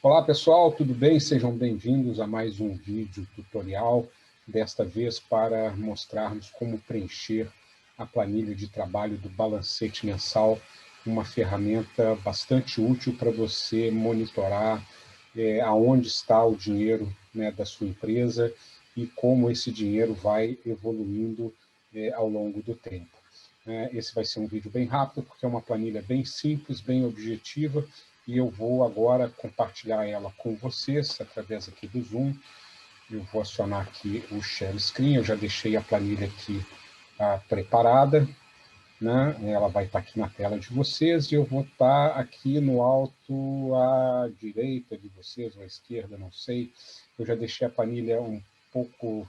Olá pessoal, tudo bem? Sejam bem-vindos a mais um vídeo tutorial, desta vez para mostrarmos como preencher a planilha de trabalho do balancete mensal, uma ferramenta bastante útil para você monitorar aonde está o dinheiro, né, da sua empresa e como esse dinheiro vai evoluindo ao longo do tempo. Esse vai ser um vídeo bem rápido, porque é uma planilha bem simples, bem objetiva, e eu vou agora compartilhar ela com vocês, através aqui do Zoom. Eu vou acionar aqui o Share Screen, eu já deixei a planilha aqui preparada, né? Ela vai estar aqui na tela de vocês, e eu vou estar aqui no alto à direita de vocês, ou à esquerda, não sei. Eu já deixei a planilha um pouco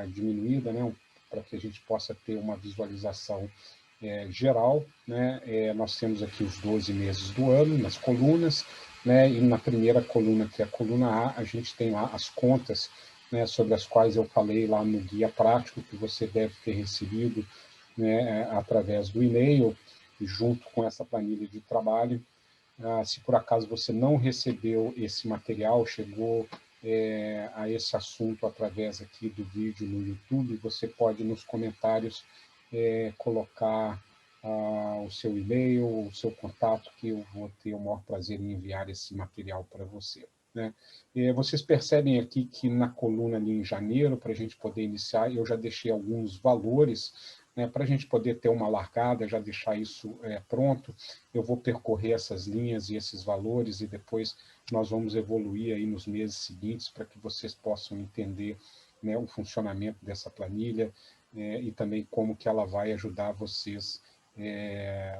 diminuída, né? Para que a gente possa ter uma visualização geral, né? Nós temos aqui os 12 meses do ano nas colunas, né? E na primeira coluna, que é a coluna A, a gente tem lá as contas, né, sobre as quais eu falei lá no guia prático, que você deve ter recebido, né, através do e-mail, junto com essa planilha de trabalho. Se por acaso você não recebeu esse material, chegou a esse assunto através aqui do vídeo no YouTube, você pode nos comentários colocar o seu e-mail, o seu contato, que eu vou ter o maior prazer em enviar esse material para você, né? Vocês percebem aqui que na coluna ali em janeiro, para a gente poder iniciar, eu já deixei alguns valores, né, para a gente poder ter uma largada, já deixar isso pronto. Eu vou percorrer essas linhas e esses valores, e depois nós vamos evoluir aí nos meses seguintes, para que vocês possam entender, né, o funcionamento dessa planilha, e também como que ela vai ajudar vocês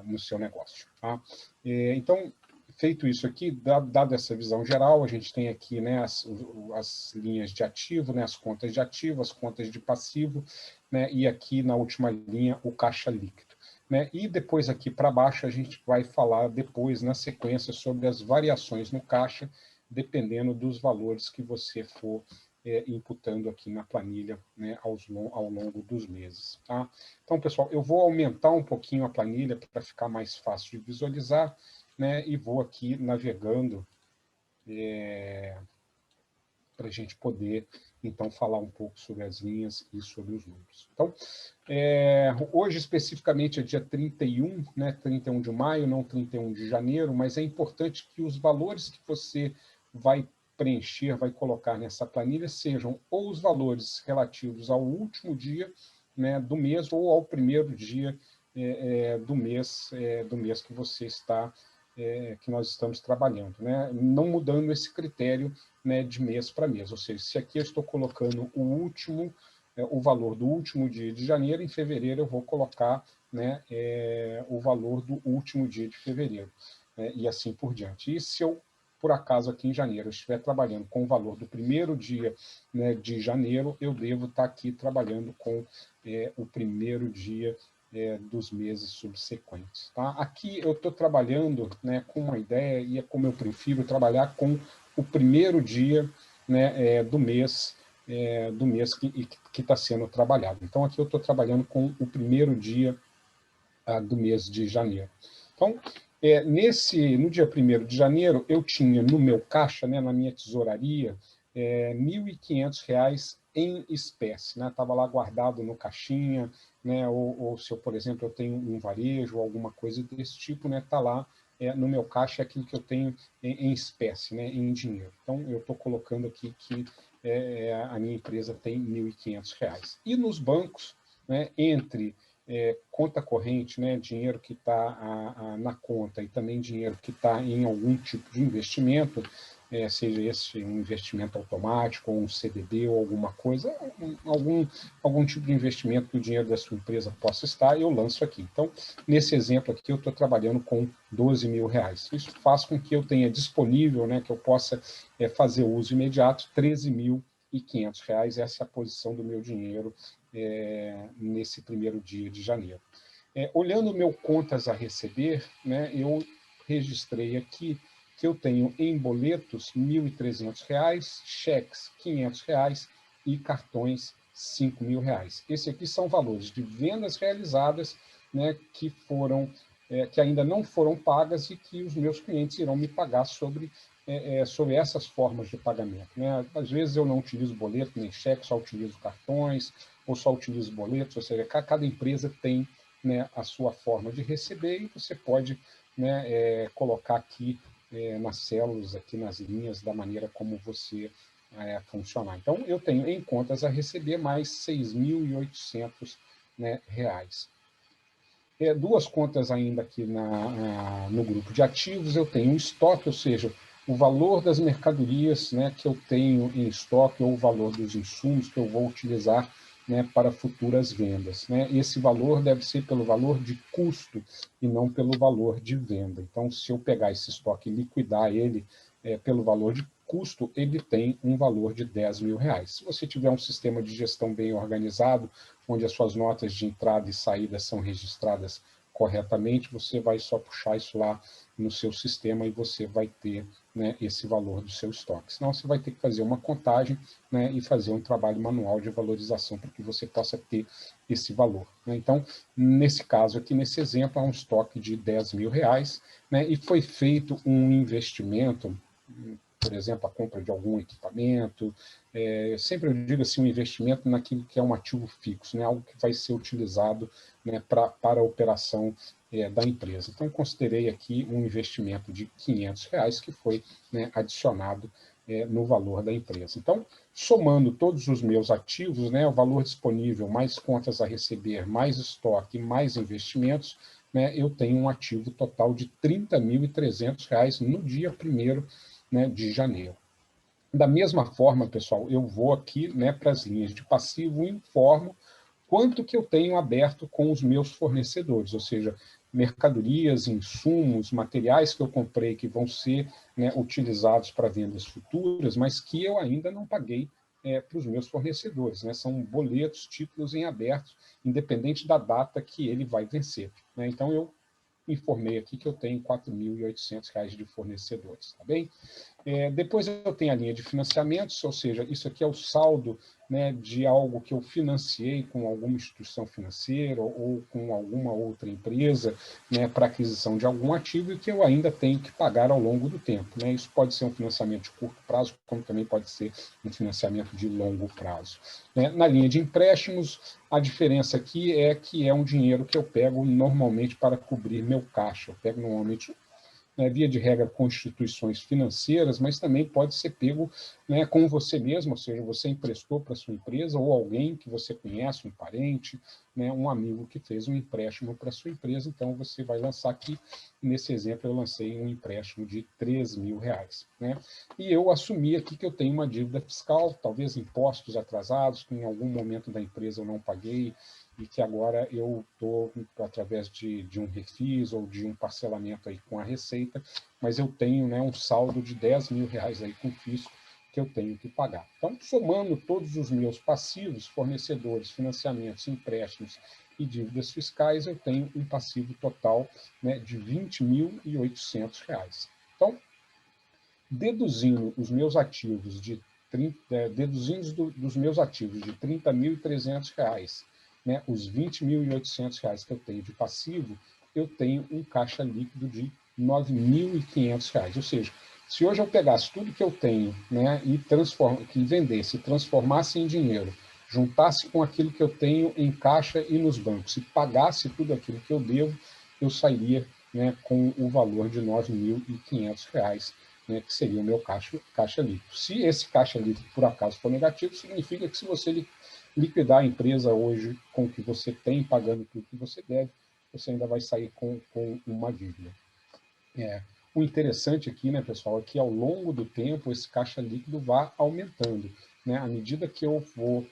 no seu negócio, tá? Então, feito isso aqui, dado essa visão geral, a gente tem aqui, né, as linhas de ativo, né, as contas de ativo, as contas de passivo, né, e aqui na última linha o caixa líquido, né? E depois aqui para baixo a gente vai falar depois, na sequência, sobre as variações no caixa, dependendo dos valores que você for imputando aqui na planilha, né, ao longo dos meses, tá? Então, pessoal, eu vou aumentar um pouquinho a planilha para ficar mais fácil de visualizar, né, e vou aqui navegando para a gente poder, então, falar um pouco sobre as linhas e sobre os números. Então, hoje, especificamente, é dia 31, né, 31 de maio, não 31 de janeiro, mas é importante que os valores que você vai preencher, vai colocar nessa planilha, sejam ou os valores relativos ao último dia, né, do mês, ou ao primeiro dia do mês que você está, que nós estamos trabalhando, né, não mudando esse critério, né, de mês para mês. Ou seja, se aqui eu estou colocando o valor do último dia de janeiro, em fevereiro eu vou colocar, né, o valor do último dia de fevereiro, né, e assim por diante. E se eu, por acaso, aqui em janeiro, eu estiver trabalhando com o valor do primeiro dia, né, de janeiro, eu devo estar aqui trabalhando com o primeiro dia dos meses subsequentes, tá? Aqui eu estou trabalhando, né, com uma ideia, e é como eu prefiro trabalhar com o primeiro dia, né, do mês que está sendo trabalhado. Então, aqui eu estou trabalhando com o primeiro dia do mês de janeiro. Então, no dia 1º de janeiro, eu tinha no meu caixa, né, na minha tesouraria, R$ 1.500 em espécie, né? Estava lá guardado no caixinha, né? Ou se eu, por exemplo, eu tenho um varejo, alguma coisa desse tipo, né? Está lá no meu caixa, é aquilo que eu tenho em espécie, né? Em dinheiro. Então, eu estou colocando aqui que a minha empresa tem R$ 1.500. E nos bancos, né, entre conta corrente, né, dinheiro que está na conta, e também dinheiro que está em algum tipo de investimento, seja esse um investimento automático, ou um CDB, ou alguma coisa, algum tipo de investimento que o dinheiro da sua empresa possa estar, eu lanço aqui. Então, nesse exemplo aqui, eu estou trabalhando com R$ 12.000. Isso faz com que eu tenha disponível, né, que eu possa fazer uso imediato, R$ 13.500. Essa é a posição do meu dinheiro nesse primeiro dia de janeiro. Olhando o meu contas a receber, né, eu registrei aqui que eu tenho em boletos R$ 1.300, cheques R$ 500 e cartões R$ 5.000. Esse aqui são valores de vendas realizadas, né, que ainda não foram pagas e que os meus clientes irão me pagar sobre sobre essas formas de pagamento, né? Às vezes eu não utilizo boleto nem cheque, só utilizo cartões, ou só utilizo boletos, ou seja, cada empresa tem, né, a sua forma de receber e você pode, né, colocar aqui nas células, aqui nas linhas, da maneira como você funcionar. Então, eu tenho em contas a receber mais R$ 6.800, né, reais. Duas contas ainda aqui no grupo de ativos, eu tenho um estoque, ou seja, o valor das mercadorias, né, que eu tenho em estoque, ou o valor dos insumos que eu vou utilizar, né, para futuras vendas, né? Esse valor deve ser pelo valor de custo e não pelo valor de venda. Então, se eu pegar esse estoque e liquidar ele pelo valor de custo, ele tem um valor de R$ 10.000. Se você tiver um sistema de gestão bem organizado, onde as suas notas de entrada e saída são registradas corretamente, você vai só puxar isso lá no seu sistema e você vai ter, né, esse valor do seu estoque. Senão você vai ter que fazer uma contagem, né, e fazer um trabalho manual de valorização para que você possa ter esse valor, né? Então, nesse caso aqui, nesse exemplo, há um estoque de R$ 10.000, né, e foi feito um investimento, por exemplo, a compra de algum equipamento, sempre eu digo assim, um investimento naquilo que é um ativo fixo, né, algo que vai ser utilizado, né, para a operação da empresa. Então, considerei aqui um investimento de R$ 500 que foi, né, adicionado no valor da empresa. Então, somando todos os meus ativos, né, o valor disponível, mais contas a receber, mais estoque, mais investimentos, né, eu tenho um ativo total de R$ 30.300 no dia 1º, né, de janeiro. Da mesma forma, pessoal, eu vou aqui, né, para as linhas de passivo e informo quanto que eu tenho aberto com os meus fornecedores, ou seja, mercadorias, insumos, materiais que eu comprei que vão ser, né, utilizados para vendas futuras, mas que eu ainda não paguei para os meus fornecedores, né? São boletos, títulos em aberto, independente da data que ele vai vencer, né? Então, eu informei aqui que eu tenho R$ 4.800 de fornecedores, tá bem? Depois eu tenho a linha de financiamentos, ou seja, isso aqui é o saldo, né, de algo que eu financiei com alguma instituição financeira ou com alguma outra empresa, né, para aquisição de algum ativo e que eu ainda tenho que pagar ao longo do tempo, né? Isso pode ser um financiamento de curto prazo, como também pode ser um financiamento de longo prazo, né? Na linha de empréstimos, a diferença aqui é que é um dinheiro que eu pego normalmente para cobrir meu caixa. Eu pego normalmente, via de regra, com instituições financeiras, mas também pode ser pego, né, com você mesmo, ou seja, você emprestou para a sua empresa ou alguém que você conhece, um parente, né, um amigo que fez um empréstimo para a sua empresa, então você vai lançar aqui, nesse exemplo eu lancei um empréstimo de R$ 3.000, né? E eu assumi aqui que eu tenho uma dívida fiscal, talvez impostos atrasados, que em algum momento da empresa eu não paguei, e que agora eu estou, através de um refis ou de um parcelamento aí com a Receita, mas eu tenho, né, um saldo de R$ 10.000 aí com o fisco que eu tenho que pagar. Então, somando todos os meus passivos, fornecedores, financiamentos, empréstimos e dívidas fiscais, eu tenho um passivo total, né, de R$ 20.800. Então, deduzindo os meus ativos dos meus ativos de R$ 30.300, né, os R$ 20.800 que eu tenho de passivo, eu tenho um caixa líquido de R$ 9.500. Ou seja, se hoje eu pegasse tudo que eu tenho, né, e que vendesse, transformasse em dinheiro, juntasse com aquilo que eu tenho em caixa e nos bancos, e pagasse tudo aquilo que eu devo, eu sairia, né, com o valor de R$ 9.500, né, que seria o meu caixa líquido. Se esse caixa líquido, por acaso, for negativo, significa que se você liquidar a empresa hoje com o que você tem, pagando tudo que você deve, você ainda vai sair com uma dívida. O interessante aqui, né, pessoal, é que ao longo do tempo esse caixa líquido vai aumentando, né? À medida que eu vou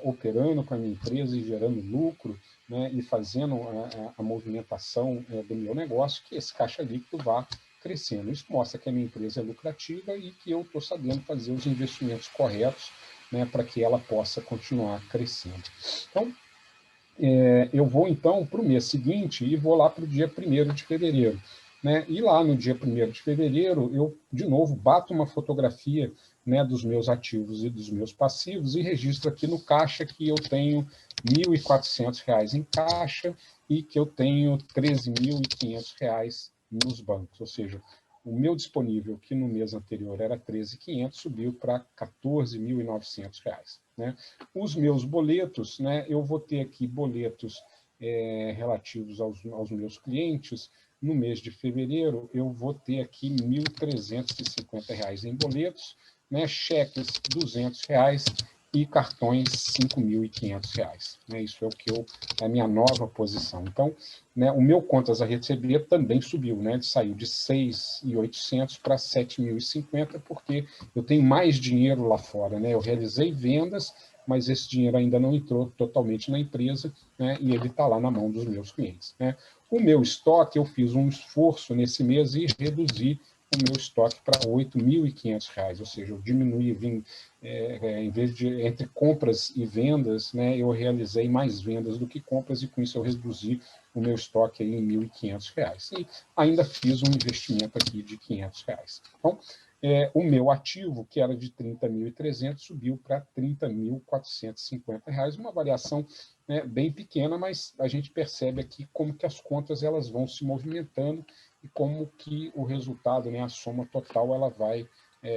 operando com a minha empresa e gerando lucro, né, e fazendo a movimentação do meu negócio, que esse caixa líquido vá crescendo. Isso mostra que a minha empresa é lucrativa e que eu estou sabendo fazer os investimentos corretos, né, para que ela possa continuar crescendo. Então, eu vou então para o mês seguinte e vou lá para o dia 1º de fevereiro. Né? E lá no dia 1º de fevereiro, eu, de novo, bato uma fotografia, né, dos meus ativos e dos meus passivos e registro aqui no caixa que eu tenho R$ 1.400 em caixa e que eu tenho R$ 13.500 nos bancos. Ou seja, o meu disponível, que no mês anterior era 13.500, subiu para 14.900 reais, né? Os meus boletos, né, eu vou ter aqui boletos relativos aos meus clientes. No mês de fevereiro, eu vou ter aqui R$ 1.350 em boletos, né, cheques R$ 200 e cartões R$ 5.500. Né, isso é o que é a minha nova posição. Então, né, o meu contas a receber também subiu, né, ele saiu de 6.800 para 7.050, porque eu tenho mais dinheiro lá fora, né, eu realizei vendas, mas esse dinheiro ainda não entrou totalmente na empresa, né, e ele está lá na mão dos meus clientes, né. O meu estoque, eu fiz um esforço nesse mês e reduzi o meu estoque para R$ 8.500, ou seja, eu diminuí, em vez de entre compras e vendas, né, eu realizei mais vendas do que compras, e com isso eu reduzi o meu estoque aí em R$ 1.500. E ainda fiz um investimento aqui de R$ 500. Então, o meu ativo, que era de 30.300, subiu para 30.450 reais, uma variação, né, bem pequena, mas a gente percebe aqui como que as contas elas vão se movimentando e como que o resultado, né, a soma total, ela vai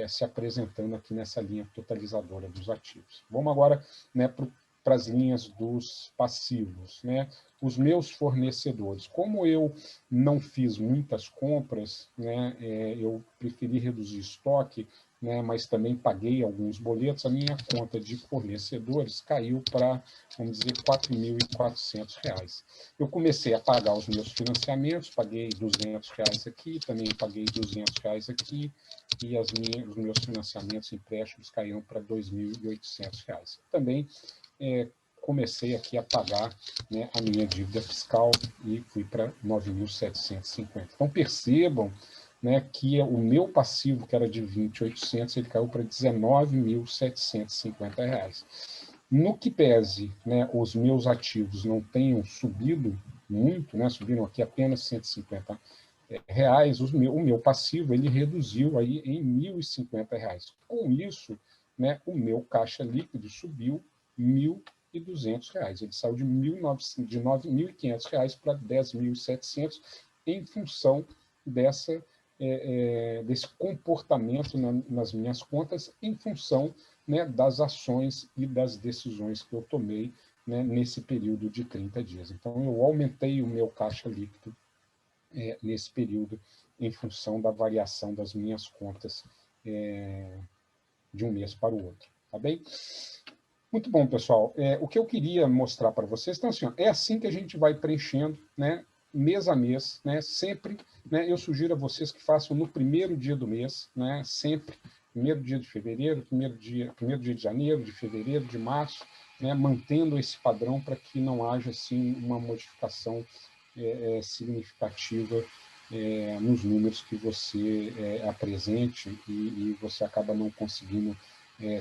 se apresentando aqui nessa linha totalizadora dos ativos. Vamos agora, né, para as linhas dos passivos, né? Os meus fornecedores, como eu não fiz muitas compras, né, eu preferi reduzir estoque, né, mas também paguei alguns boletos, a minha conta de fornecedores caiu para, vamos dizer, R$ 4.400. Eu comecei a pagar os meus financiamentos, paguei R$ 200 aqui, também paguei R$ 200 aqui, e os meus financiamentos e empréstimos caíram para R$ 2.800. Também comecei aqui a pagar, né, a minha dívida fiscal e fui para 9.750. Então, percebam, né, que o meu passivo, que era de 20.800, ele caiu para 19.750 reais. No que pese, né, os meus ativos não tenham subido muito, né, subiram aqui apenas 150 reais, o meu passivo ele reduziu aí em 1.050 reais. Com isso, né, o meu caixa líquido subiu 1.200 reais. Ele saiu de 9.500 reais para 10.700 em função desse comportamento nas minhas contas, em função, né, das ações e das decisões que eu tomei, né, nesse período de 30 dias. Então, eu aumentei o meu caixa líquido nesse período, em função da variação das minhas contas de um mês para o outro. Tá bem? Muito bom, pessoal. O que eu queria mostrar para vocês, então, assim, é assim que a gente vai preenchendo, né, mês a mês, né, sempre, né, eu sugiro a vocês que façam no primeiro dia do mês, né, sempre, primeiro dia de fevereiro, primeiro dia de janeiro, de fevereiro, de março, né, mantendo esse padrão para que não haja, assim, uma modificação significativa nos números que você apresente e você acaba não conseguindo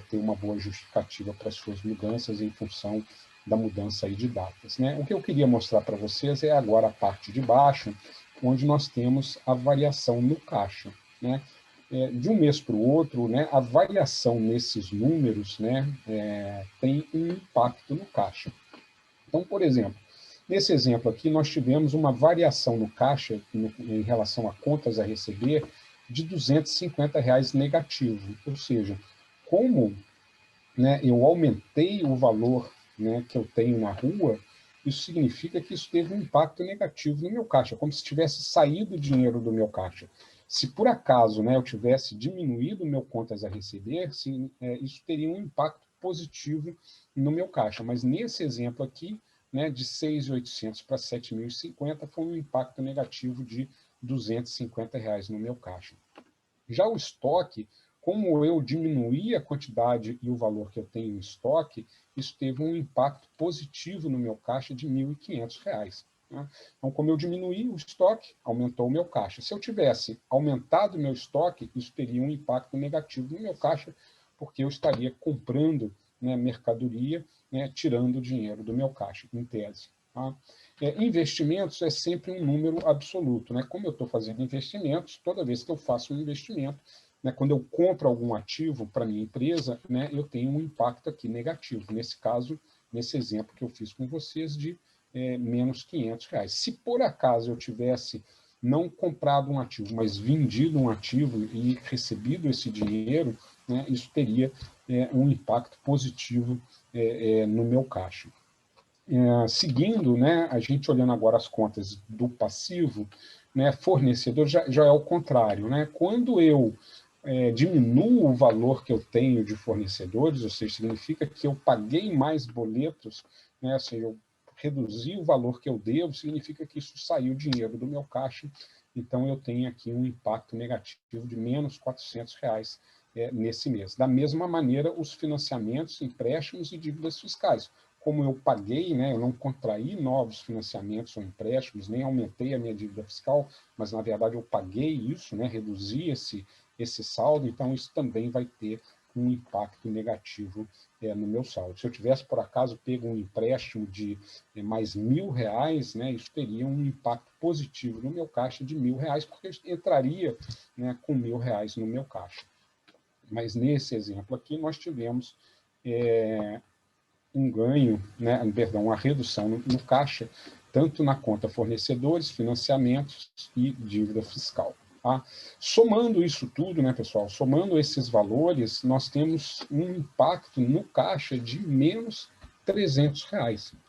ter uma boa justificativa para as suas mudanças em função da mudança aí de datas, né? O que eu queria mostrar para vocês é agora a parte de baixo, onde nós temos a variação no caixa, né? De um mês para o outro, né, a variação nesses números, né, tem um impacto no caixa. Então, por exemplo, nesse exemplo aqui, nós tivemos uma variação no caixa em relação a contas a receber de R$ 250 negativo, ou seja, como, né, eu aumentei o valor, né, que eu tenho na rua, isso significa que isso teve um impacto negativo no meu caixa, como se tivesse saído dinheiro do meu caixa. Se por acaso, né, eu tivesse diminuído o meu contas a receber, isso teria um impacto positivo no meu caixa. Mas nesse exemplo aqui, né, de 6.800 para 7.050, foi um impacto negativo de R$ 250 no meu caixa. Já o estoque, como eu diminuí a quantidade e o valor que eu tenho em estoque, isso teve um impacto positivo no meu caixa de R$ 1.500. Né? Então, como eu diminuí o estoque, aumentou o meu caixa. Se eu tivesse aumentado o meu estoque, isso teria um impacto negativo no meu caixa, porque eu estaria comprando, né, mercadoria, né, tirando o dinheiro do meu caixa, em tese. Tá? Investimentos é sempre um número absoluto, né? Como eu estou fazendo investimentos, toda vez que eu faço um investimento, né, quando eu compro algum ativo para minha empresa, né, eu tenho um impacto aqui negativo. Nesse caso, nesse exemplo que eu fiz com vocês, de menos R$ 500. Se por acaso eu tivesse não comprado um ativo, mas vendido um ativo e recebido esse dinheiro, né, isso teria um impacto positivo no meu caixa. Seguindo, né, a gente olhando agora as contas do passivo, né, fornecedor já é o contrário. Né? Quando eu diminuo o valor que eu tenho de fornecedores, ou seja, significa que eu paguei mais boletos, né, ou seja, eu reduzi o valor que eu devo, significa que isso saiu dinheiro do meu caixa, então eu tenho aqui um impacto negativo de menos R$ 400 nesse mês. Da mesma maneira, os financiamentos, empréstimos e dívidas fiscais. Como eu paguei, né, eu não contraí novos financiamentos ou empréstimos, nem aumentei a minha dívida fiscal, mas, na verdade, eu paguei isso, né, reduzi esse saldo, então isso também vai ter um impacto negativo no meu saldo. Se eu tivesse, por acaso, pego um empréstimo de mais R$ 1.000, né, isso teria um impacto positivo no meu caixa de R$ 1.000, porque eu entraria, né, com R$ 1.000 no meu caixa. Mas nesse exemplo aqui, nós tivemos um ganho, né, perdão, uma redução no caixa, tanto na conta fornecedores, financiamentos e dívida fiscal. Tá? Somando isso tudo, né, pessoal, somando esses valores, nós temos um impacto no caixa de menos R$ 300.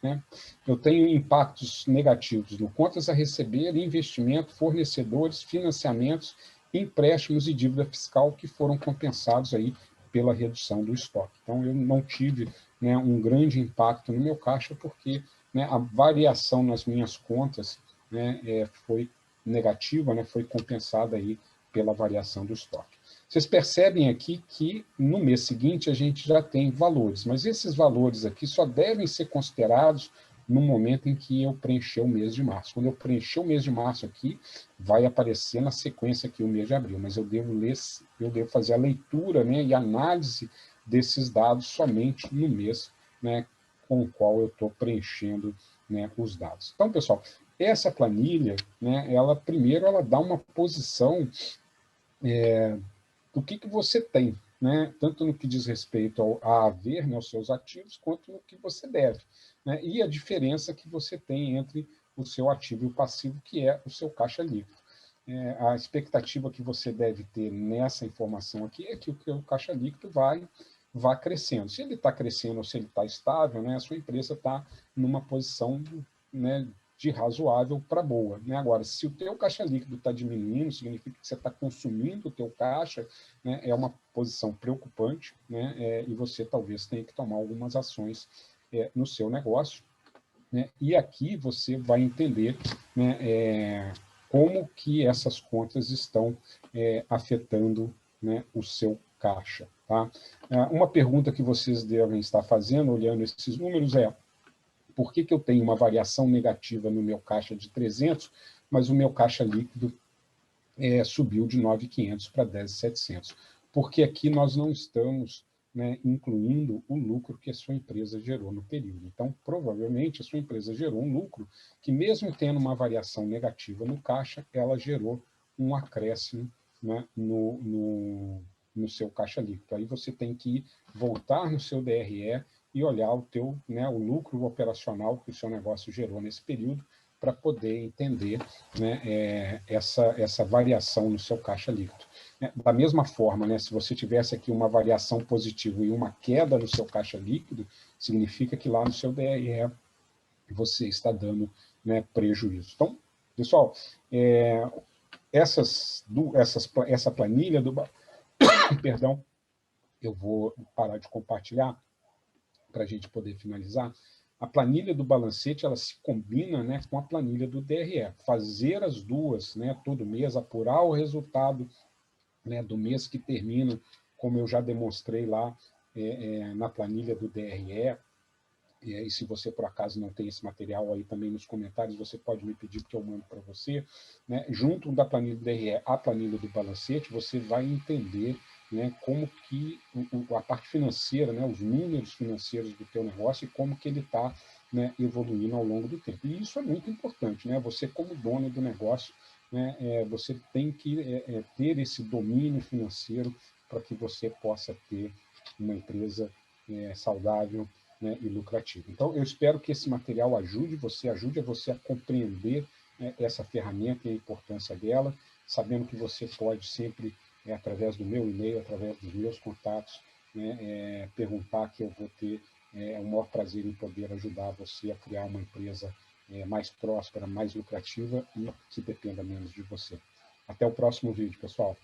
Né? Eu tenho impactos negativos no contas a receber, investimento, fornecedores, financiamentos, empréstimos e dívida fiscal que foram compensados aí pela redução do estoque. Então, eu não tive, né, um grande impacto no meu caixa porque, né, a variação nas minhas contas, né, foi negativa, né, foi compensada aí pela variação do estoque. Vocês percebem aqui que no mês seguinte a gente já tem valores, mas esses valores aqui só devem ser considerados no momento em que eu preencher o mês de março. Quando eu preencher o mês de março aqui, vai aparecer na sequência aqui o mês de abril, mas eu devo fazer a leitura, né, e análise desses dados somente no mês, né, com o qual eu estou preenchendo, né, os dados. Então, pessoal, essa planilha, né, primeiro ela dá uma posição do que você tem, né, tanto no que diz respeito a haver, né, os seus ativos, quanto no que você deve, né, e a diferença que você tem entre o seu ativo e o passivo, que é o seu caixa líquido. A expectativa que você deve ter nessa informação aqui é que o caixa líquido vá crescendo. Se ele está crescendo ou se ele está estável, né, a sua empresa está numa posição, né, de razoável para boa. Né? Agora, se o teu caixa líquido está diminuindo, significa que você está consumindo o teu caixa, né, é uma posição preocupante, né, e você talvez tenha que tomar algumas ações no seu negócio. Né? E aqui você vai entender, né, como que essas contas estão afetando, né, o seu caixa. Tá? Uma pergunta que vocês devem estar fazendo, olhando esses números, por que eu tenho uma variação negativa no meu caixa de 300, mas o meu caixa líquido subiu de 9.500 para 10.700? Porque aqui nós não estamos, né, incluindo o lucro que a sua empresa gerou no período. Então, provavelmente, a sua empresa gerou um lucro que, mesmo tendo uma variação negativa no caixa, ela gerou um acréscimo, né, no seu caixa líquido. Aí você tem que voltar no seu DRE e olhar o lucro operacional que o seu negócio gerou nesse período para poder entender, né, essa variação no seu caixa líquido. Da mesma forma, né, se você tivesse aqui uma variação positiva e uma queda no seu caixa líquido, significa que lá no seu DRE você está dando, né, prejuízo. Então, pessoal, essa planilha do... Perdão, eu vou parar de compartilhar para a gente poder finalizar. A planilha do balancete, ela se combina, né, com a planilha do DRE. Fazer as duas, né, todo mês, apurar o resultado, né, do mês que termina, como eu já demonstrei lá na planilha do DRE, e se você, por acaso, não tem esse material aí também nos comentários, você pode me pedir que eu mando para você. Né? Junto da planilha do DRE à planilha do balancete, você vai entender, né, como que a parte financeira, né, os números financeiros do teu negócio e como que ele está, né, evoluindo ao longo do tempo. E isso é muito importante. Né? Você, como dono do negócio, né, você tem que ter esse domínio financeiro para que você possa ter uma empresa saudável, né, e lucrativa. Então, eu espero que esse material ajude a você a compreender essa ferramenta e a importância dela, sabendo que você pode sempre, através do meu e-mail, através dos meus contatos, né, perguntar, que eu vou ter o maior prazer em poder ajudar você a criar uma empresa mais próspera, mais lucrativa e que dependa menos de você. Até o próximo vídeo, pessoal.